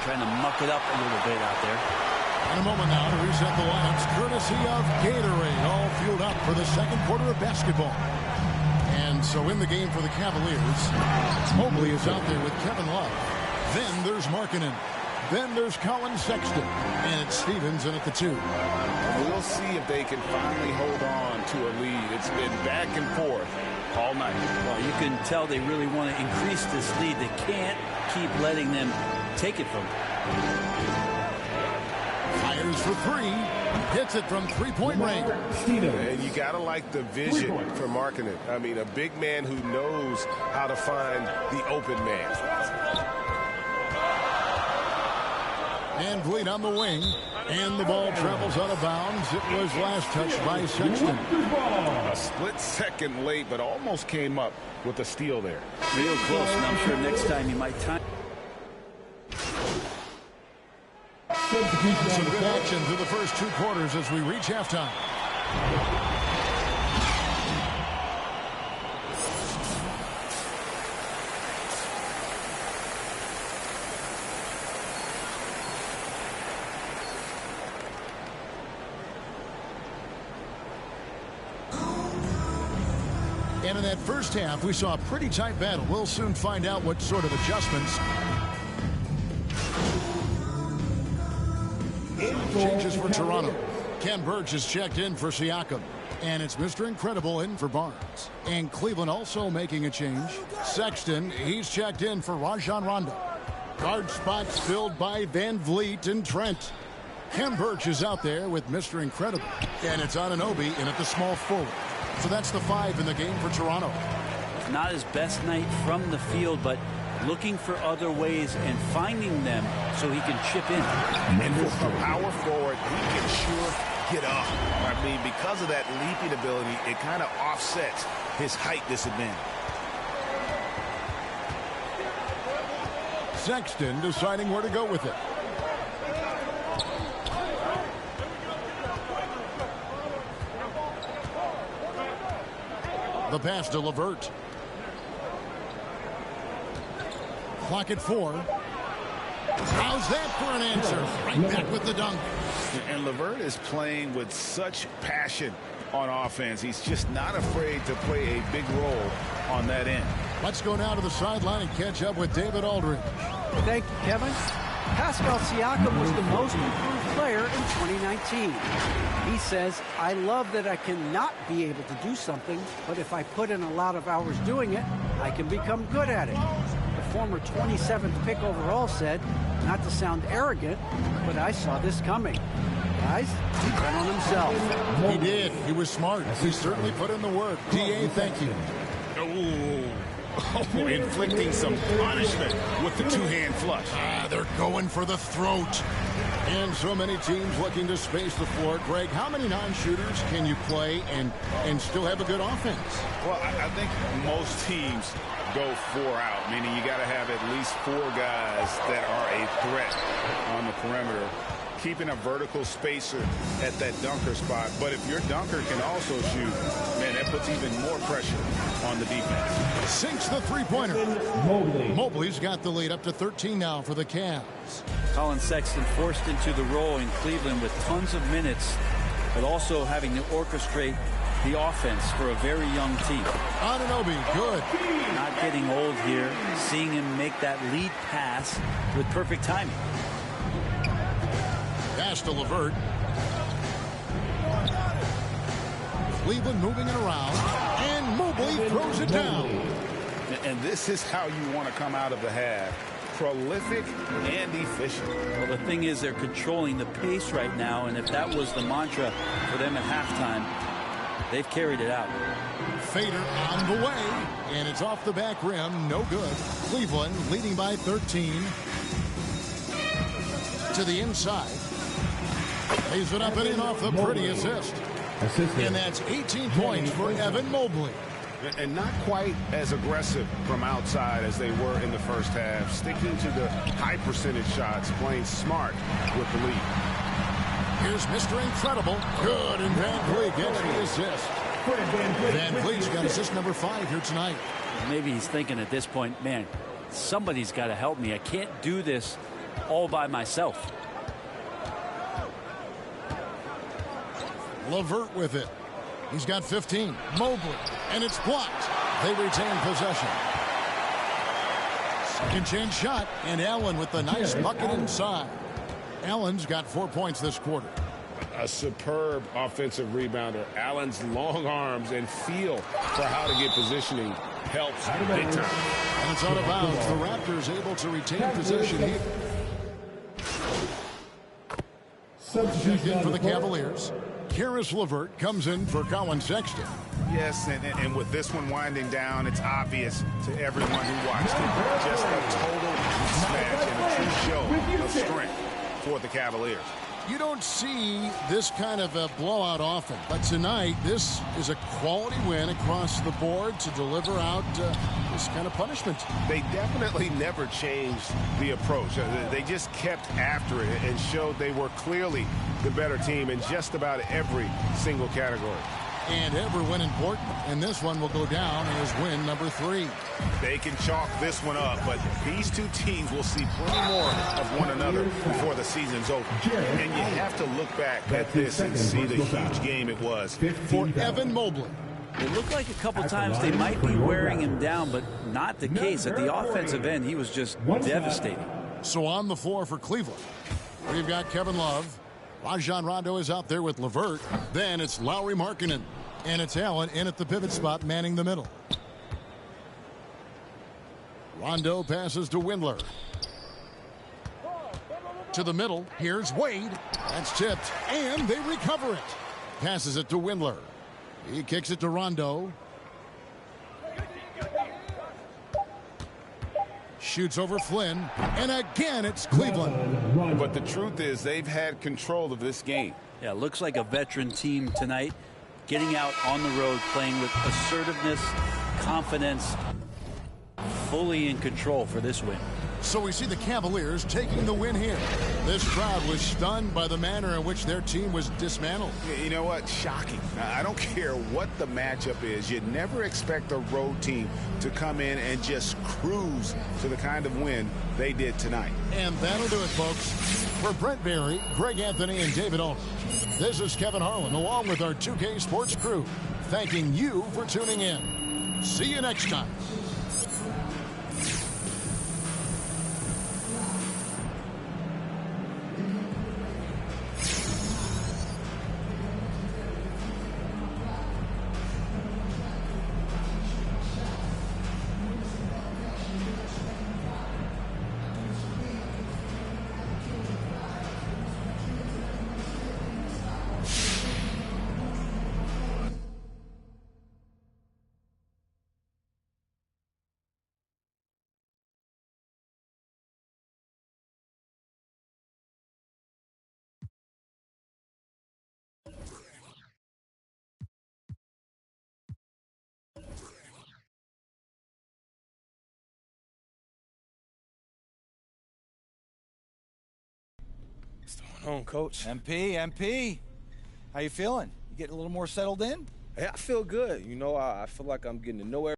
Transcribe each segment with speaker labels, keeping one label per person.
Speaker 1: trying to muck it up a little bit out there.
Speaker 2: In a moment now to reset the lineups, courtesy of Gatorade, all fueled up for the second quarter of basketball. And so in the game for the Cavaliers, Mobley is out there with Kevin Love. Then there's Markkanen. Then there's Colin Sexton. And it's Stevens in at the 2.
Speaker 3: We'll see if they can finally hold on to a lead. It's been back and forth all night.
Speaker 1: Well, you can tell they really want to increase this lead. They can't keep letting them take it from them.
Speaker 2: Fires for 3. Hits it from three-point range.
Speaker 3: And you got to like the vision for Markkanen. I mean, a big man who knows how to find the open man.
Speaker 2: And Vliet on the wing. And the ball travels out of bounds. It was last touched by Sexton.
Speaker 3: A split second late, but almost came up with a steal there.
Speaker 1: Real close, and I'm sure next time you might time.
Speaker 2: Some good action through the first 2 quarters as we reach halftime. And in that first half, we saw a pretty tight battle. We'll soon find out what sort of adjustments. Changes for Toronto. Ken Burge is checked in for Siakam. And it's Mr. Incredible in for Barnes. And Cleveland also making a change. Sexton, he's checked in for Rajon Rondo. Guard spots filled by Van Vliet and Trent. Ken Burge is out there with Mr. Incredible. And it's Anunoby in at the small forward. So that's the 5 in the game for Toronto.
Speaker 1: Not his best night from the field, but looking for other ways and finding them so he can chip in.
Speaker 3: And for a power forward, he can sure get up. I mean, because of that leaping ability, it kind of offsets his height disadvantage.
Speaker 2: Sexton deciding where to go with it. The pass to LeVert. Clock at 4. How's that for an answer? Right back with the dunk.
Speaker 3: And LeVert is playing with such passion on offense. He's just not afraid to play a big role on that end.
Speaker 2: Let's go now to the sideline and catch up with David Aldridge.
Speaker 4: Thank you, Kevin. Pascal Siakam was the most improved player in 2019. He says, I love that I cannot be able to do something, but if I put in a lot of hours doing it, I can become good at it. The former 27th pick overall said, not to sound arrogant, but I saw this coming. Guys, he bet on himself.
Speaker 2: He did. He was smart. He certainly put in the work. D.A., thank you.
Speaker 3: Oh, inflicting some punishment with the two-hand flush.
Speaker 2: They're going for the throat. And so many teams looking to space the floor. Greg, how many non-shooters can you play and still have a good offense?
Speaker 3: Well, I think most teams go 4 out, meaning you got to have at least 4 guys that are a threat on the perimeter, keeping a vertical spacer at that dunker spot. But if your dunker can also shoot, man, that puts even more pressure on the defense.
Speaker 2: Sinks the three-pointer. Mobley's got the lead up to 13 now for the Cavs.
Speaker 1: Colin Sexton forced into the role in Cleveland with tons of minutes, but also having to orchestrate the offense for a very young team.
Speaker 2: Anunoby, good.
Speaker 1: Not getting old here, seeing him make that lead pass with perfect timing.
Speaker 2: Pass to LeVert. Cleveland moving it around, and Mobley throws it down.
Speaker 3: And this is how you want to come out of the half. Prolific and efficient.
Speaker 1: Well, the thing is, they're controlling the pace right now, and if that was the mantra for them at halftime, they've carried it out.
Speaker 2: Fader on the way, and it's off the back rim, no good. Cleveland leading by 13. To the inside. Lays it up and in off the pretty assist. And that's 18 points for Evan Mobley.
Speaker 3: And not quite as aggressive from outside as they were in the first half. Sticking to the high percentage shots, playing smart with the lead.
Speaker 2: Here's Mr. Incredible. Good, and Van Vliet gets the assist. Van Vliet's got assist number 5 here tonight.
Speaker 1: Maybe he's thinking at this point, man, somebody's got to help me. I can't do this all by myself.
Speaker 2: LeVert with it. He's got 15. Mobley, and it's blocked. They retain possession. Second chance shot, and Allen with the nice bucket inside. Allen's got 4 points this quarter.
Speaker 3: A superb offensive rebounder. Allen's long arms and feel for how to get positioning helps big time.
Speaker 2: And it's out of bounds. The Raptors able to retain possession here. Checked in for the Cavaliers. Karis LeVert comes in for Colin Sexton.
Speaker 3: Yes, and with this one winding down, it's obvious to everyone who watched it. Just a total mismatch and a true show of strength for the Cavaliers.
Speaker 2: You don't see this kind of a blowout often, but tonight this is a quality win across the board to deliver out this kind of punishment.
Speaker 3: They definitely never changed the approach. They just kept after it and showed they were clearly the better team in just about every single category.
Speaker 2: And every win important, and this one will go down as win number 3.
Speaker 3: They can chalk this one up, but these two teams will see plenty more of one another before the season's over. And you have to look back at this and see the huge game it was
Speaker 2: For Evan Mobley.
Speaker 1: It looked like a couple times they might be wearing him down, but not the case. At the offensive end, he was just devastating.
Speaker 2: So on the floor for Cleveland, we've got Kevin Love. Rajon Rondo is out there with LeVert. Then it's Lauri Markkanen. And it's Allen in at the pivot spot, manning the middle. Rondo passes to Windler. To the middle. Here's Wade. That's tipped. And they recover it. Passes it to Windler. He kicks it to Rondo. Shoots over Flynn. And again, it's Cleveland.
Speaker 3: But the truth is they've had control of this game.
Speaker 1: Yeah, looks like a veteran team tonight. Getting out on the road, playing with assertiveness, confidence, fully in control for this win.
Speaker 2: So we see the Cavaliers taking the win here. This crowd was stunned by the manner in which their team was dismantled.
Speaker 3: You know what? Shocking. I don't care what the matchup is. You never expect a road team to come in and just cruise to the kind of win they did tonight.
Speaker 2: And that'll do it, folks. For Brent Barry, Greg Anthony, and David Aldridge, this is Kevin Harlan along with our 2K Sports crew, thanking you for tuning in. See you next time.
Speaker 5: What's going on, Coach?
Speaker 6: MP, how you feeling? You getting a little more settled in?
Speaker 5: Hey, I feel good. You know, I feel like I'm getting to know everyone.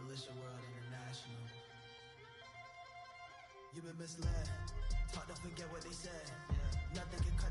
Speaker 7: Militia World International. You've been misled, taught to forget what they said. Nothing can cut